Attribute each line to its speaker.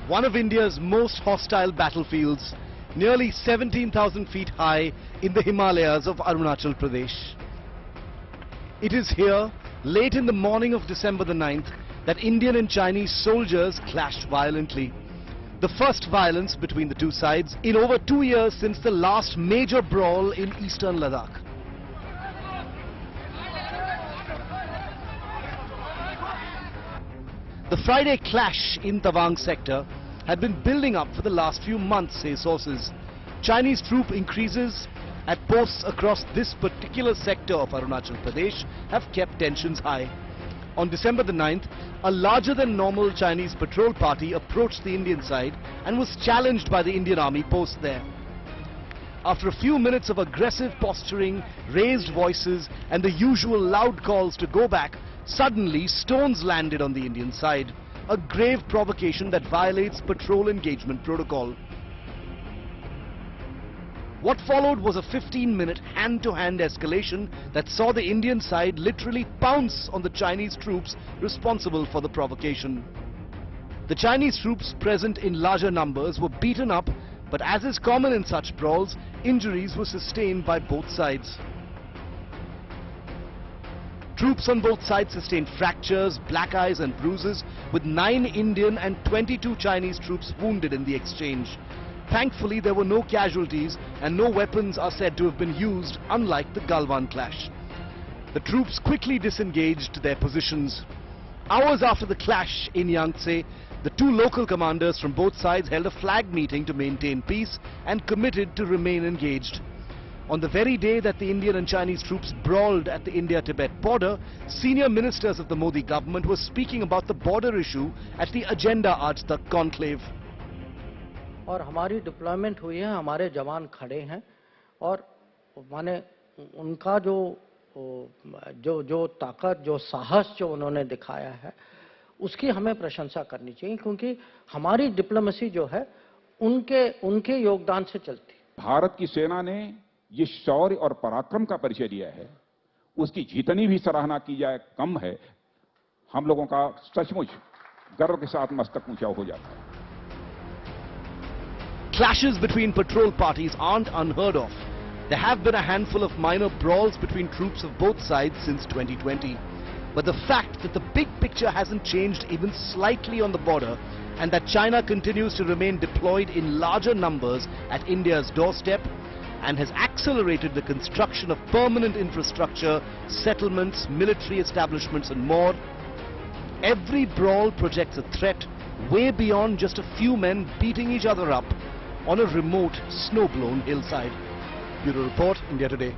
Speaker 1: one of India's most hostile battlefields, nearly 17,000 feet high in the Himalayas of Arunachal Pradesh. It is here, late in the morning of December the 9th, that Indian and Chinese soldiers clashed violently. The first violence between the two sides in over 2 years since the last major brawl in eastern Ladakh. The Friday clash in Tawang sector had been building up for the last few months, say sources. Chinese troop increases at posts across this particular sector of Arunachal Pradesh have kept tensions high. On December the 9th, a larger than normal Chinese patrol party approached the Indian side and was challenged by the Indian army post there. After a few minutes of aggressive posturing, raised voices and the usual loud calls to go back, suddenly stones landed on the Indian side, a grave provocation that violates patrol engagement protocol. What followed was a 15-minute hand-to-hand escalation that saw the Indian side literally pounce on the Chinese troops responsible for the provocation. The Chinese troops present in larger numbers were beaten up, but as is common in such brawls, injuries were sustained by both sides. Troops on both sides sustained fractures, black eyes and bruises, with 9 Indian and 22 Chinese troops wounded in the exchange. Thankfully, there were no casualties and no weapons are said to have been used, unlike the Galwan clash. The troops quickly disengaged their positions. Hours after the clash in Yangtze, the two local commanders from both sides held a flag meeting to maintain peace and committed to remain engaged. On the very day that the Indian and Chinese troops brawled at the India-Tibet border, senior ministers of the Modi government were speaking about the border issue at the Agenda Aaj Tak conclave.
Speaker 2: और हमारी deployment हुई है, हमारे जवान खड़े हैं और माने उनका जो ताकत, जो साहस जो उन्होंने दिखाया है, उसकी हमें प्रशंसा करनी चाहिए, क्योंकि हमारी डिप्लोमेसी जो है उनके योगदान से चलती है।
Speaker 3: भारत की सेना ने ये शौर्य और पराक्रम का परिचय दिया है, उसकी जितनी भी सराहना की जाए कम है। हम लोगों का सचमुच गर्व के साथ मस्तक ऊंचा हो जाता है।
Speaker 1: Clashes between patrol parties aren't unheard of. There have been a handful of minor brawls between troops of both sides since 2020. But the fact that the big picture hasn't changed even slightly on the border, and that China continues to remain deployed in larger numbers at India's doorstep and has accelerated the construction of permanent infrastructure, settlements, military establishments and more, every brawl projects a threat way beyond just a few men beating each other up on a remote, snow-blown hillside. Bureau Report, India Today.